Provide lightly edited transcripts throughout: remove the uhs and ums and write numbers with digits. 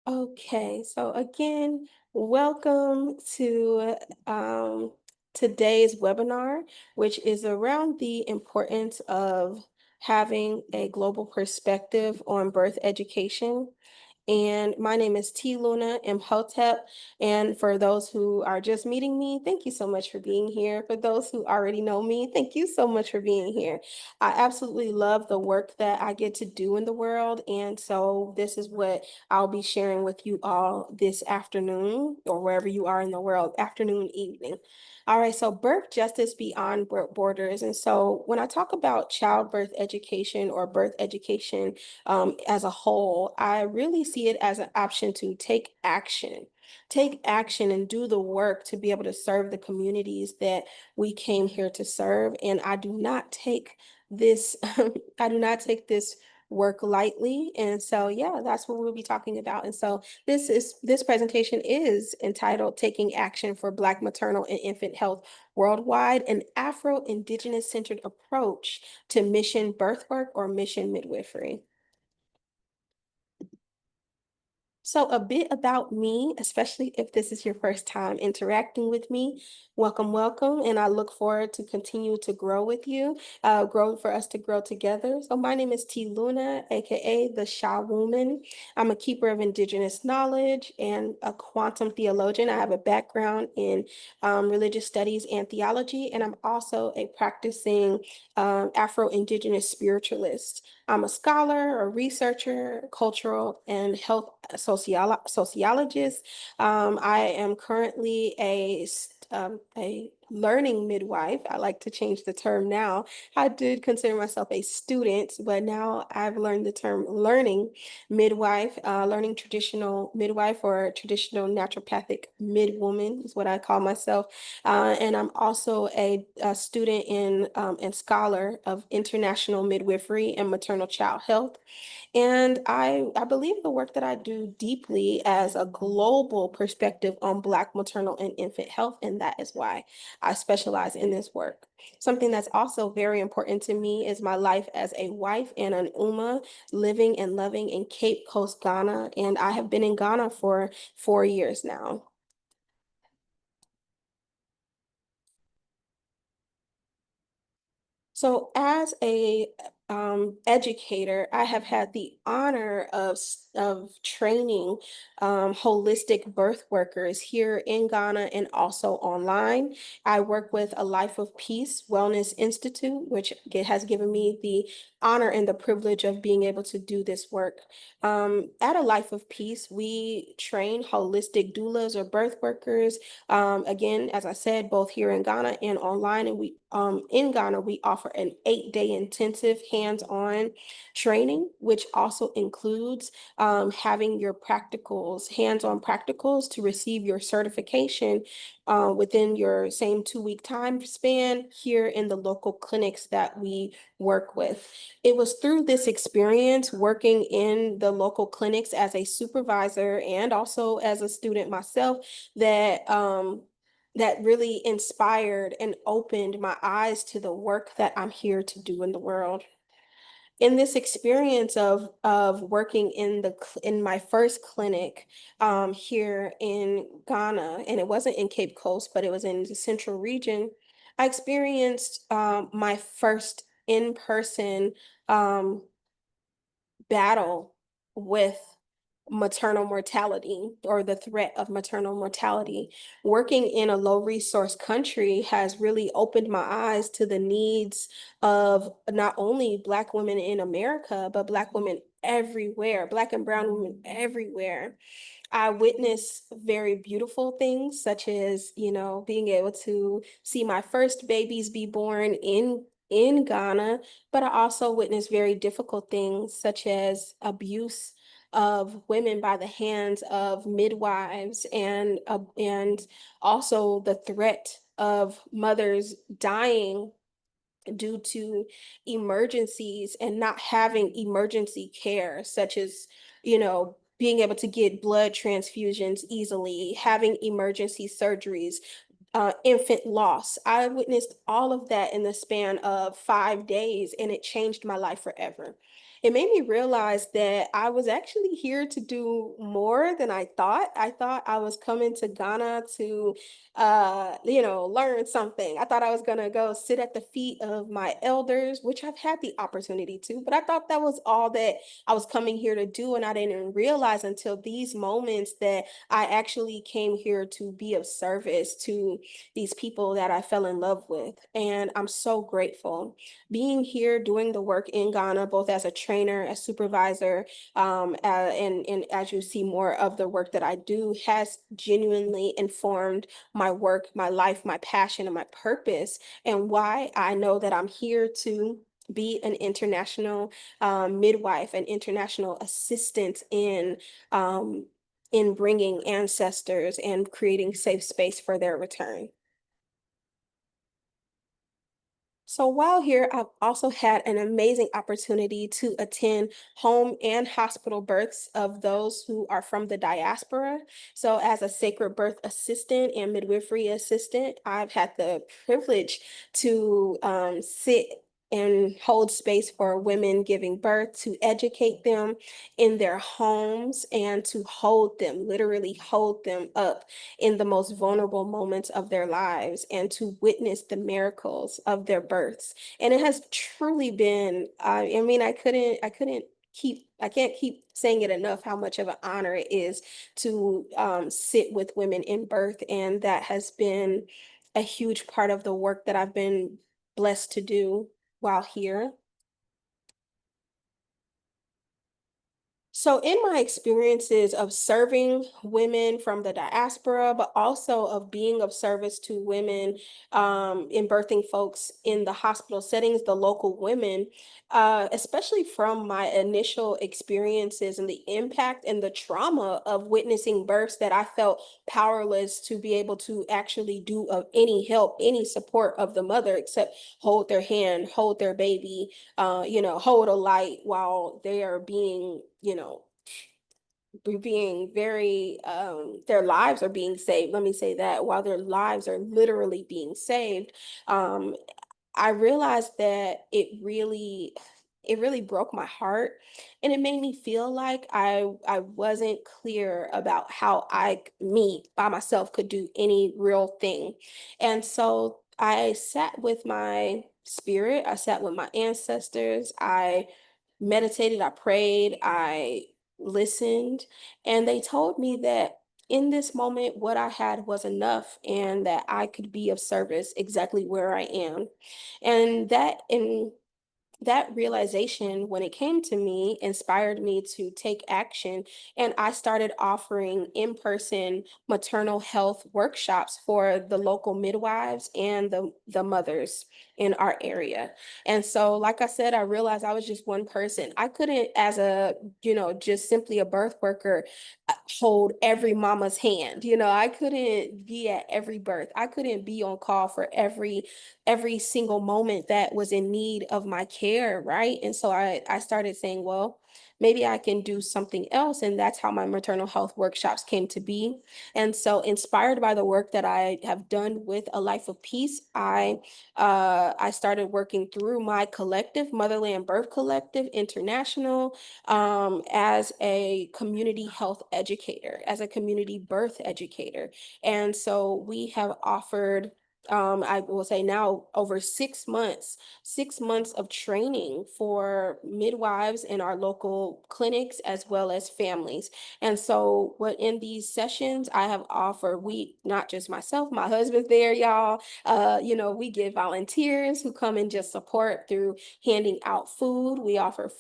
Okay, so again, welcome to today's webinar, which is around the importance of having a global perspective on birth education. And my name is T. Luna Imhotep. And for those who are just meeting me, thank you so much for being here. For those who already know me, thank you so much for being here. I absolutely love the work that I get to do in the world. And so this is what I'll be sharing with you all this afternoon, or wherever you are in the world, afternoon, evening. All right, so birth justice beyond borders. And so when I talk about childbirth education or birth education, as a whole, I really see it as an option to take action and do the work to be able to serve the communities that we came here to serve. And I do not take this, I do not take this work lightly. And so, yeah, that's what we'll be talking about. And so this presentation is entitled Taking Action for Black Maternal and Infant Health Worldwide, an Afro-Indigenous centered approach to mission birthwork or mission midwifery. So a bit about me, especially if this is your first time interacting with me. Welcome, welcome. And I look forward to continue to grow with you, grow for us to grow together. So my name is T. Luna, aka the Sha Woman. I'm a keeper of indigenous knowledge and a quantum theologian. I have a background in religious studies and theology, and I'm also a practicing Afro-Indigenous spiritualist. I'm a scholar, a researcher, cultural and health sociologist. I am currently a learning midwife. I like to change the term now. I did consider myself a student, but now I've learned the term learning midwife, learning traditional midwife or traditional naturopathic midwoman is what I call myself. And I'm also a student and scholar of international midwifery and maternal child health. And I believe the work that I do deeply as a global perspective on Black maternal and infant health, and that is why I specialize in this work. Something that's also very important to me is my life as a wife and an Uma living and loving in Cape Coast, Ghana, and I have been in Ghana for 4 years now. So as a educator, I have had the honor of training holistic birth workers here in Ghana and also online. I work with a Life of Peace Wellness Institute, which has given me the honor and the privilege of being able to do this work. At a Life of Peace, we train holistic doulas or birth workers. Again, as I said, both here in Ghana and online, and we in Ghana, we offer an 8-day intensive hands-on training, which also includes having your practicals, hands-on practicals to receive your certification within your same 2-week time span here in the local clinics that we work with. It was through this experience working in the local clinics as a supervisor and also as a student myself that really inspired and opened my eyes to the work that I'm here to do in the world. In this experience of working in my first clinic here in Ghana, and it wasn't in Cape Coast, but it was in the central region, I experienced my first in-person um, battle with maternal mortality or the threat of maternal mortality. Working in a low resource country has really opened my eyes to the needs of not only Black women in America, but Black women everywhere, Black and brown women everywhere. I witnessed very beautiful things, such as, being able to see my first babies be born in Ghana, but I also witnessed very difficult things, such as abuse of women by the hands of midwives, and also the threat of mothers dying due to emergencies and not having emergency care, such as, being able to get blood transfusions easily, having emergency surgeries, infant loss. I witnessed all of that in the span of 5 days, and it changed my life forever. it made me realize that I was actually here to do more than I thought. I thought I was coming to Ghana to, learn something. I thought I was gonna go sit at the feet of my elders, which I've had the opportunity to, but I thought that was all that I was coming here to do. And I didn't realize until these moments that I actually came here to be of service to these people that I fell in love with. And I'm so grateful being here doing the work in Ghana, both as a trainer, as supervisor, and as you see more of the work that I do, has genuinely informed my work, my life, my passion, and my purpose, and why I know that I'm here to be an international midwife, an international assistant um, in bringing ancestors and creating safe space for their return. So while here, I've also had an amazing opportunity to attend home and hospital births of those who are from the diaspora. So as a sacred birth assistant and midwifery assistant, I've had the privilege to sit and hold space for women giving birth, to educate them in their homes and to hold them, literally hold them up in the most vulnerable moments of their lives and to witness the miracles of their births. And it has truly been, I mean, I can't keep saying it enough how much of an honor it is to sit with women in birth. And that has been a huge part of the work that I've been blessed to do while here. So, in my experiences of serving women from the diaspora, but also of being of service to women in birthing folks in the hospital settings, the local women, especially from my initial experiences and the impact and the trauma of witnessing births that I felt powerless to be able to actually do of any help, any support of the mother, except hold their hand, hold their baby, hold a light while they are being, being very, their lives are being saved. Let me say that while their lives are literally being saved, um, I realized that it really broke my heart, and it made me feel like I wasn't clear about how me by myself could do any real thing. And so I sat with my spirit, I sat with my ancestors, I meditated, I prayed, I listened, and they told me that in this moment, what I had was enough and that I could be of service exactly where I am. And that realization, when it came to me, inspired me to take action. And I started offering in person maternal health workshops for the local midwives and the mothers in our area. And so, like I said, I realized I was just one person. I couldn't, as just simply a birth worker, hold every mama's hand. I couldn't be at every birth. I couldn't be on call for every single moment that was in need of my care, right? And so I started saying, well, maybe I can do something else. And that's how my maternal health workshops came to be. And so, inspired by the work that I have done with A Life of Peace, I started working through my collective, Motherland Birth Collective International, as a community health educator, as a community birth educator. And so we have offered, I will say now, over 6 months, 6 months of training for midwives in our local clinics as well as families. And so what in these sessions I have offered, we, not just myself, my husband's there, y'all. We get volunteers who come and just support through handing out food, we offer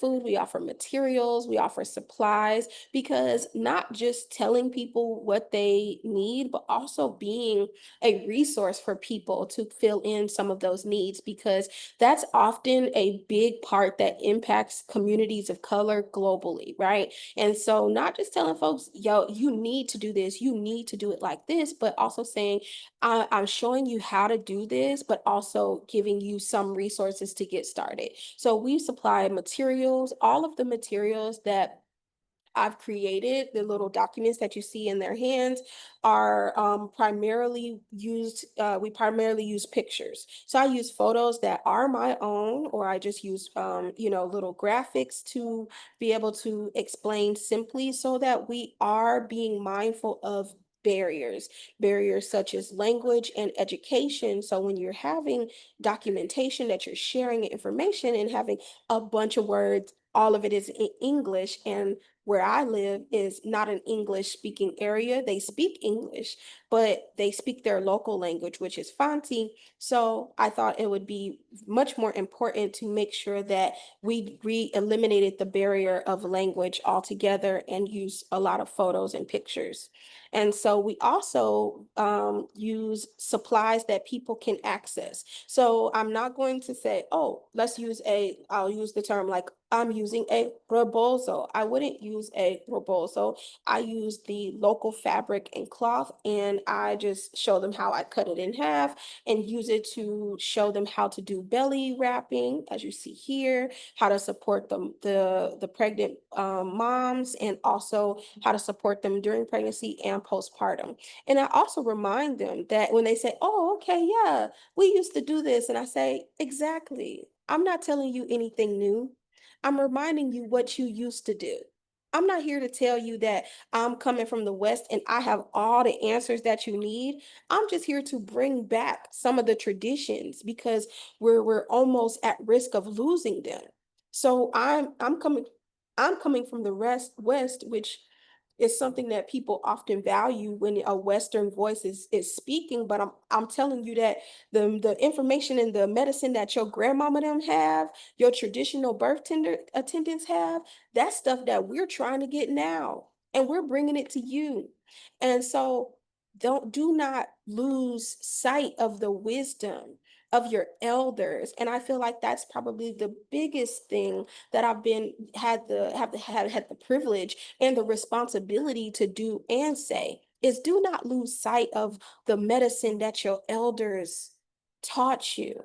materials, we offer supplies, because not just telling people what they need, but also being a resource for people to fill in some of those needs, because that's often a big part that impacts communities of color globally, right? And so, not just telling folks, yo, you need to do this, you need to do it like this, but also saying, I'm showing you how to do this, but also giving you some resources to get started. So we supply materials, all of the materials that I've created, the little documents that you see in their hands, are primarily used, we primarily use pictures. So I use photos that are my own, or I just use, little graphics to be able to explain simply so that we are being mindful of barriers such as language and education. So when you're having documentation that you're sharing information and having a bunch of words, all of it is in English. And where I live is not an English speaking area. They speak English, but they speak their local language, which is Fanti. So I thought it would be much more important to make sure that we eliminated the barrier of language altogether and use a lot of photos and pictures. And so we also use supplies that people can access. So I'm not going to say, oh, I'll use the term like I'm using a rebozo. I wouldn't use a rebozo. I use the local fabric and cloth, and I just show them how I cut it in half and use it to show them how to do belly wrapping, as you see here, how to support the pregnant moms, and also how to support them during pregnancy and postpartum. And I also remind them that when they say, oh, okay, yeah, we used to do this. And I say, exactly. I'm not telling you anything new. I'm reminding you what you used to do. I'm not here to tell you that I'm coming from the West and I have all the answers that you need. I'm just here to bring back some of the traditions because we're almost at risk of losing them. So I'm coming from the West, which is something that people often value when a Western voice is speaking. But I'm telling you that the information and the medicine that your grandmama them have, your traditional birth tender attendants have, that's stuff that we're trying to get now, and we're bringing it to you. And so do not lose sight of the wisdom of your elders. And I feel like that's probably the biggest thing that I've been had the privilege and the responsibility to do and say is do not lose sight of the medicine that your elders taught you,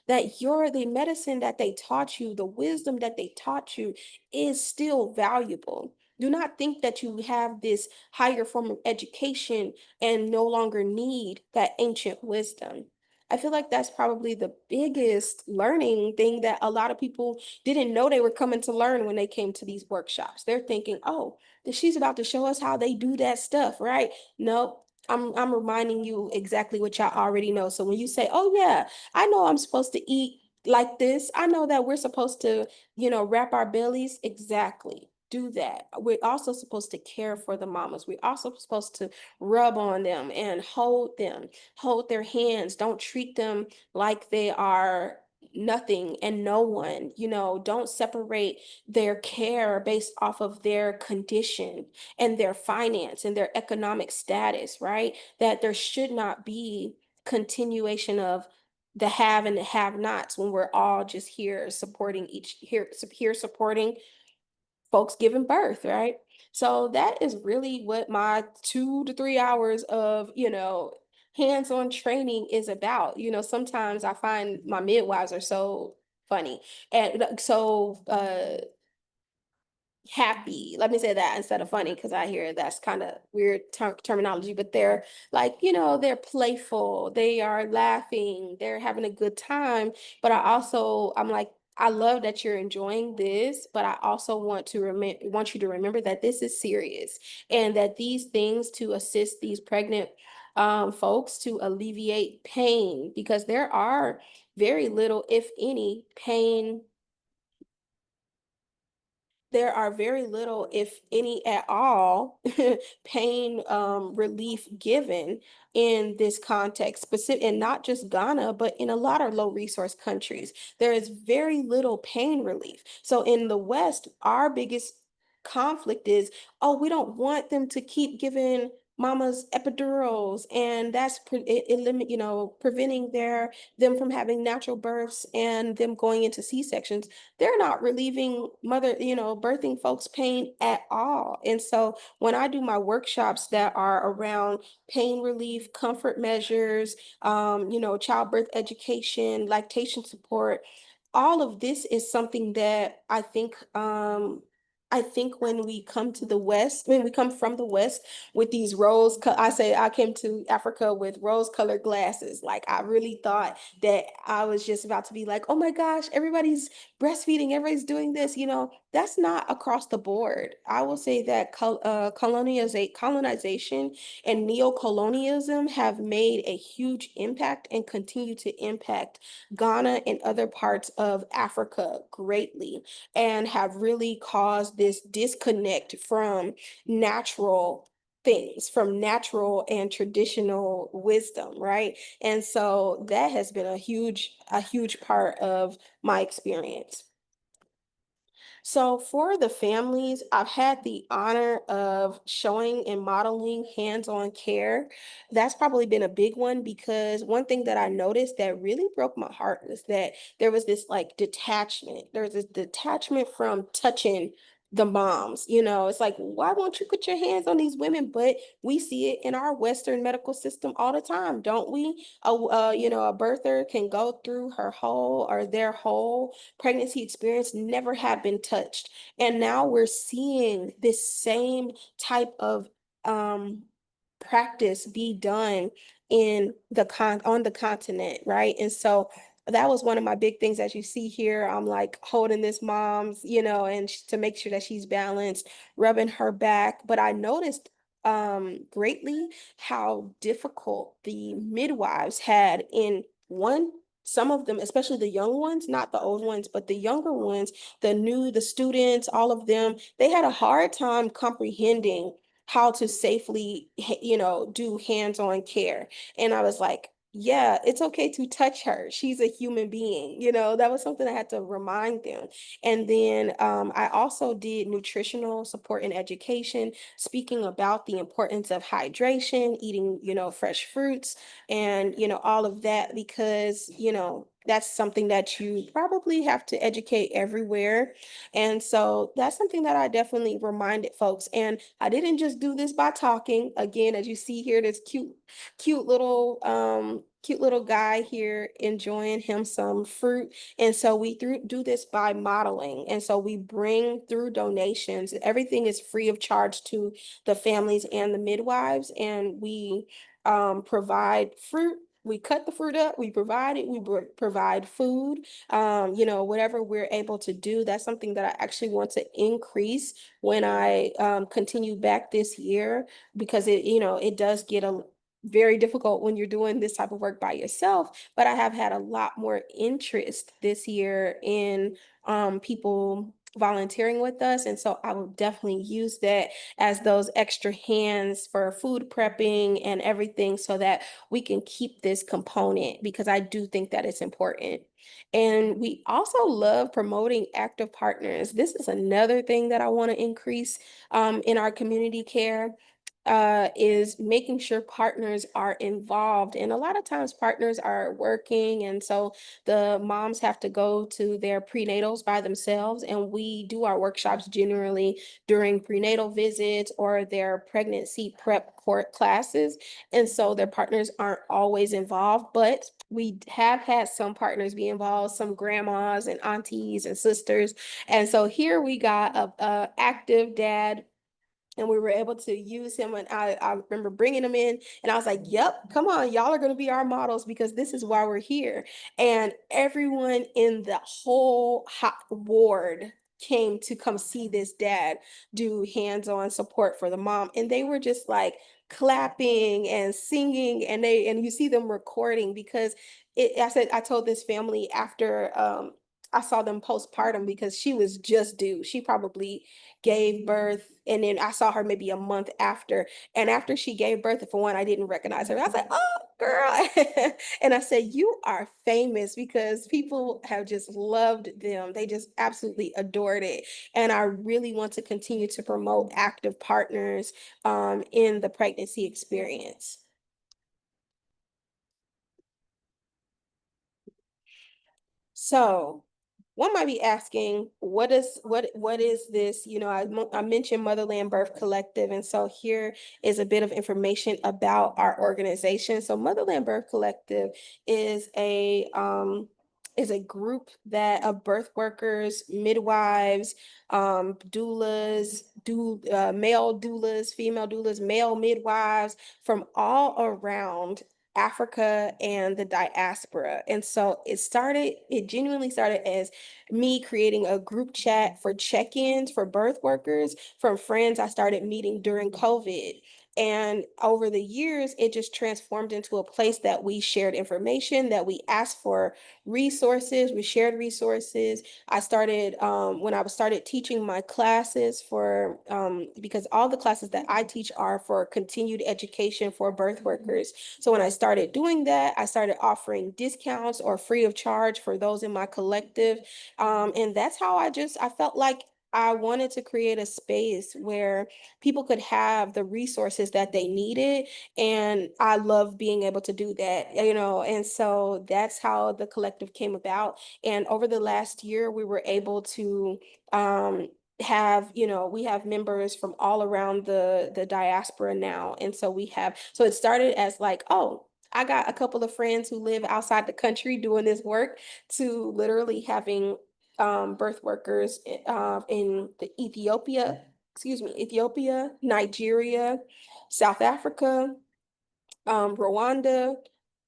that the medicine that they taught you, the wisdom that they taught you is still valuable. Do not think that you have this higher form of education and no longer need that ancient wisdom. I feel like that's probably the biggest learning thing that a lot of people didn't know they were coming to learn when they came to these workshops. They're thinking, oh, she's about to show us how they do that stuff, right? No, I'm reminding you exactly what y'all already know. So when you say, oh yeah, I know I'm supposed to eat like this. I know that we're supposed to, wrap our bellies. Exactly. Do that. We're also supposed to care for the mamas. We're also supposed to rub on them and them, hold their hands. Don't treat them like they are nothing and no one. Don't separate their care based off of their condition and their finance and their economic status, right? That there should not be continuation of the have and the have nots when we're all just here supporting folks giving birth, right? So that is really what my 2 to 3 hours of, hands-on training is about. Sometimes I find my midwives are so funny and so happy. Let me say that instead of funny, because I hear that's kind of weird terminology, but they're like, they're playful, they are laughing, they're having a good time. But I'm like, I love that you're enjoying this, but I also want you to remember that this is serious and that these things to assist these pregnant folks to alleviate pain, because there are very little, if any, there are very little, if any at all, pain relief given in this context, specific, and not just Ghana, but in a lot of low resource countries. There is very little pain relief. So in the West, our biggest conflict is, oh, we don't want them to keep giving mamas epidurals, and that's preventing them from having natural births and them going into C-sections. They're not relieving birthing folks pain at all. And so when I do my workshops that are around pain relief, comfort measures, childbirth education, lactation support, all of this is something that I think I think when we come to the West, when we come from the West with these I say I came to Africa with rose-colored glasses. Like I really thought that I was just about to be like, oh my gosh, everybody's breastfeeding, everybody's doing this. That's not across the board. I will say that colonization and neo-colonialism have made a huge impact and continue to impact Ghana and other parts of Africa greatly, and have really caused this disconnect from natural things, from natural and traditional wisdom, right? And so that has been a huge part of my experience. So for the families, I've had the honor of showing and modeling hands-on care. That's probably been a big one, because one thing that I noticed that really broke my heart was that there was this like detachment. There's this detachment from touching the moms. It's like, why won't you put your hands on these women? But we see it in our Western medical system all the time, don't we? A birther can go through her whole or their whole pregnancy experience, never had been touched. And now we're seeing this same type of um, practice be done on the continent, right? And so that was one of my big things. As you see here, I'm like holding this mom's, and to make sure that she's balanced, rubbing her back. But I noticed greatly how difficult the midwives had in one, some of them, especially the young ones, not the old ones, but the younger ones, the students, all of them, they had a hard time comprehending how to safely, do hands-on care. And I was like, yeah, it's okay to touch her. She's a human being. That was something I had to remind them. And then I also did nutritional support and education, speaking about the importance of hydration, eating, fresh fruits, and, all of that, because, that's something that you probably have to educate everywhere. And so that's something that I definitely reminded folks. And I didn't just do this by talking. Again, as you see here, this cute little guy here enjoying him some fruit. And so do this by modeling. And so we bring through donations. Everything is free of charge to the families and the midwives. And we provide fruit. We cut the fruit up, we provide it, provide food, whatever we're able to do. That's something that I actually want to increase when I continue back this year, because it does get very difficult when you're doing this type of work by yourself. But I have had a lot more interest this year in people volunteering with us. And so I will definitely use that as those extra hands for food prepping and everything, so that we can keep this component, because I do think that it's important. And we also love promoting active partners. This is another thing that I want to increase in our community care. Is making sure partners are involved. And a lot of times partners are working, and so the moms have to go to their prenatals by themselves. And we do our workshops generally during prenatal visits or their pregnancy prep court classes. And so their partners aren't always involved, but we have had some partners be involved, some grandmas and aunties and sisters. And so here we got a active dad, and we were able to use him. And I remember bringing him in, and I was like, yep, come on, y'all are going to be our models, because this is why we're here. And everyone in the whole ward came to come see this dad do hands-on support for the mom. And they were just like clapping and singing, and you see them recording, because I told this family after I saw them postpartum, because she was just due. She probably gave birth, and then I saw her maybe a month after. And after she gave birth, for one, I didn't recognize her. I was like, oh, girl. And I said, you are famous, because people have just loved them. They just absolutely adored it. And I really want to continue to promote active partners in the pregnancy experience. So one might be asking, what is this? I mentioned Motherland Birth Collective, and so here is a bit of information about our organization. So Motherland Birth Collective is is a group that of birth workers, midwives, doulas, male doulas, female doulas, male midwives from all around Africa and the diaspora. And so it genuinely started as me creating a group chat for check-ins for birth workers from friends I started meeting during COVID. And over the years, it just transformed into a place that we shared information, that we asked for resources, we shared resources. I started when I started teaching my classes for because all the classes that I teach are for continued education for birth workers. So when I started doing that, I started offering discounts or free of charge for those in my collective. And that's how I felt like I wanted to create a space where people could have the resources that they needed. And I love being able to do that, and so that's how the collective came about. And over the last year, we were able to um, we have members from all around the diaspora now. And so it started as like, oh, I got a couple of friends who live outside the country doing this work, to literally having birth workers in Ethiopia, Nigeria, South Africa, Rwanda,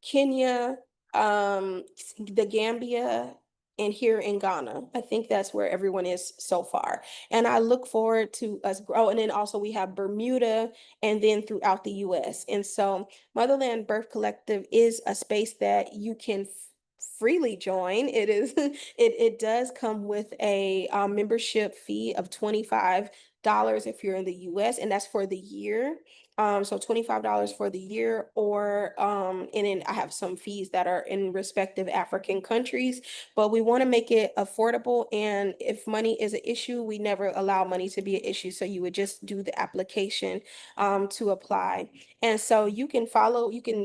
Kenya, the Gambia, and here in Ghana. I think that's where everyone is so far. And I look forward to us grow. And then also we have Bermuda and then throughout the US. And so Motherland Birth Collective is a space that you can freely join. It is it does come with a membership fee of $25 if you're in the US, and that's for the year. So $25 for the year, or and then I have some fees that are in respective African countries, but we want to make it affordable. And if money is an issue, we never allow money to be an issue. So you would just do the application to apply. And so you can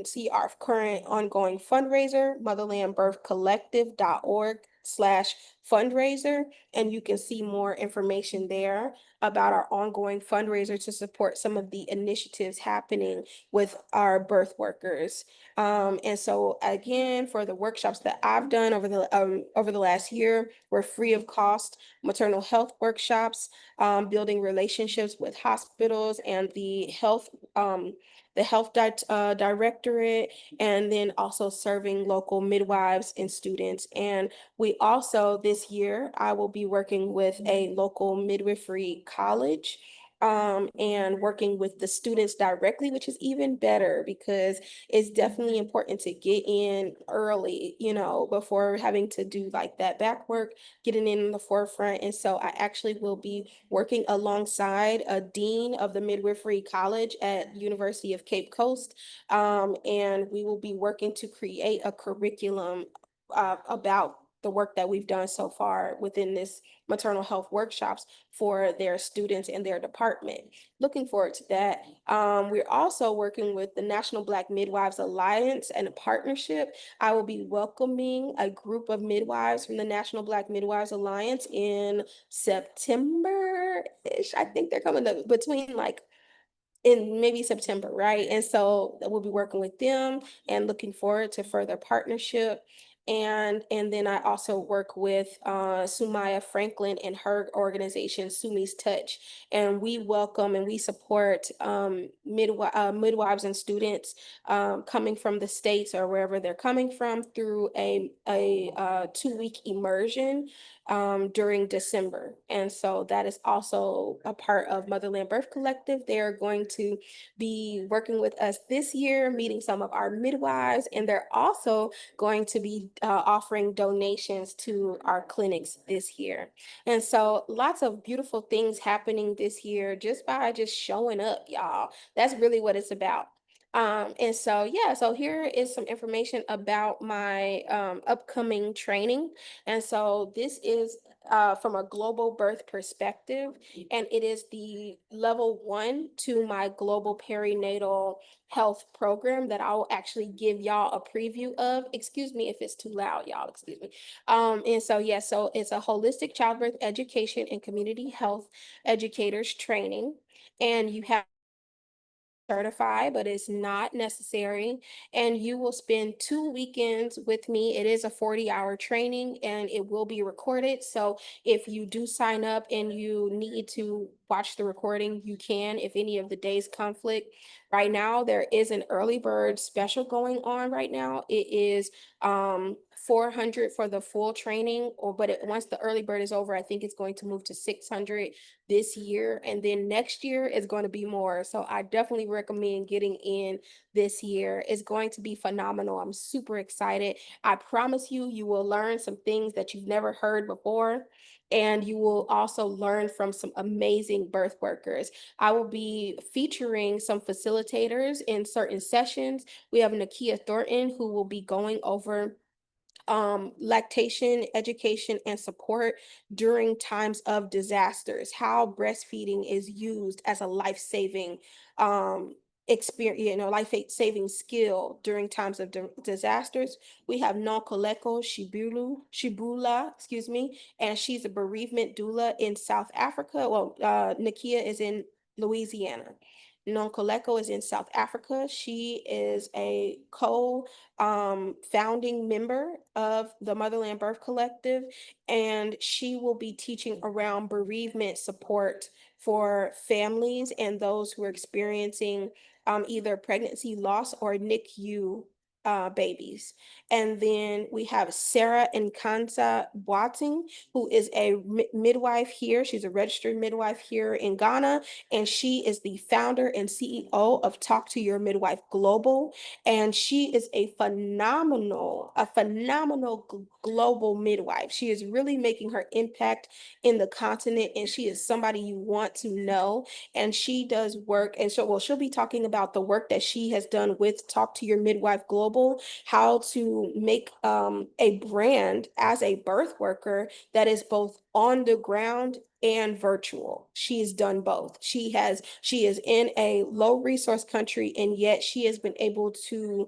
see our current ongoing fundraiser, motherlandbirthcollective.org/fundraiser, and you can see more information there about our ongoing fundraiser to support some of the initiatives happening with our birth workers. And so again, for the workshops that I've done over the last year, we're free of cost. Maternal health workshops, building relationships with hospitals and the health directorate, and then also serving local midwives and students. And we also, this year, I will be working with a local midwifery college, and working with the students directly, which is even better because it's definitely important to get in early, before having to do like that back work, getting in the forefront. And so I actually will be working alongside a dean of the midwifery college at University of Cape Coast, and we will be working to create a curriculum about the work that we've done so far within this maternal health workshops for their students and their department. Looking forward to that. We're also working with the National Black Midwives Alliance and a partnership. I will be welcoming a group of midwives from the National Black Midwives Alliance in September-ish. I think they're coming up between like in maybe September, right? And so we'll be working with them and looking forward to further partnership. And then I also work with Sumaya Franklin and her organization, Sumi's Touch. And we welcome and we support midwives and students coming from the States or wherever they're coming from through a 2-week immersion during December. And so that is also a part of Motherland Birth Collective. They're going to be working with us this year, meeting some of our midwives, and they're also going to be offering donations to our clinics this year. And so lots of beautiful things happening this year just by just showing up, y'all. That's really what it's about. And so, yeah, so here is some information about my upcoming training. And so this is from a global birth perspective, and it is the level 1 to my global perinatal health program that I'll actually give y'all a preview of. Excuse me if it's too loud, y'all, excuse me. And so, yeah, so it's a holistic childbirth education and community health educators training. And you have certified, but it's not necessary. And you will spend 2 weekends with me. It is a 40-hour training and it will be recorded. So if you do sign up and you need to watch the recording, you can if any of the days conflict. Right now, there is an early bird special going on right now. It is 400 for the full training, or once the early bird is over, I think it's going to move to 600 this year, and then next year is going to be more. So I definitely recommend getting in this year. It's going to be phenomenal. I'm super excited. I promise you, you will learn some things that you've never heard before. And you will also learn from some amazing birth workers. I will be featuring some facilitators in certain sessions. We have Nakia Thornton who will be going over lactation education and support during times of disasters, how breastfeeding is used as a life-saving experience, life-saving skill during times of disasters. We have Nonkoleko Shibula, excuse me, and she's a bereavement doula in South Africa. Well, Nakia is in Louisiana. Nonkoleko is in South Africa. She is a founding member of the Motherland Birth Collective, and she will be teaching around bereavement support for families and those who are experiencing either pregnancy loss or NICU babies. And then we have Sarah Nkansa Boating, who is a midwife here. She's a registered midwife here in Ghana, and she is the founder and CEO of Talk to Your Midwife Global. And she is a phenomenal global midwife. She is really making her impact in the continent, and she is somebody you want to know. And she does work, and so, well, she'll be talking about the work that she has done with Talk to Your Midwife Global, how to make a brand as a birth worker that is both on the ground and virtual. She's done both. She is in a low resource country, and yet she has been able to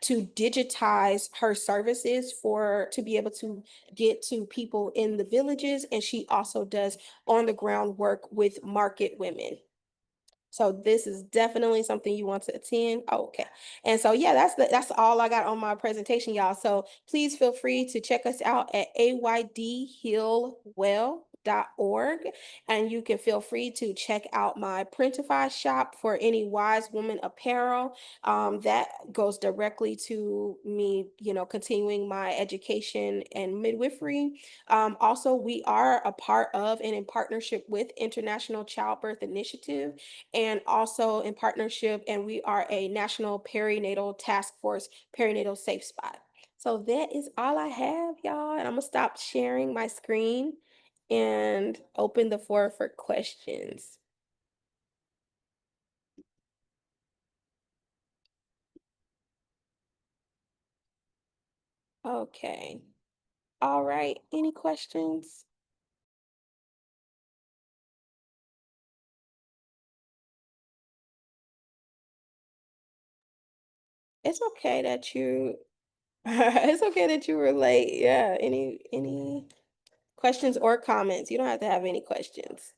digitize her services to be able to get to people in the villages. And she also does on the ground work with market women. So this is definitely something you want to attend. Oh, okay. And so yeah, that's all I got on my presentation, y'all. So please feel free to check us out at aydhealwell.org. And you can feel free to check out my Printify shop for any wise woman apparel. That goes directly to me, continuing my education and midwifery. Also, we are a part of and in partnership with International Childbirth Initiative, and also in partnership, and we are a National Perinatal Task Force Perinatal Safe Spot. So that is all I have, y'all. And I'm gonna stop sharing my screen and open the floor for questions. Okay. All right. Any questions? It's okay that you it's okay that you were late. Yeah. Any questions or comments? You don't have to have any questions.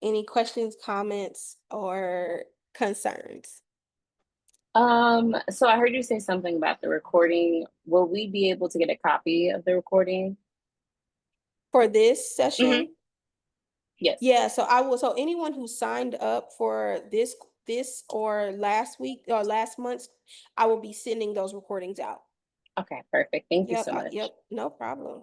Any questions, comments, or concerns So I heard you say something about the recording. Will we be able to get a copy of the recording? for this Mm-hmm. session? Yes. Yeah, so I will. So anyone who signed up for this or last week or last month's, I will be sending those recordings out. Okay, perfect. Thank you Yep, so much. yep, no problem.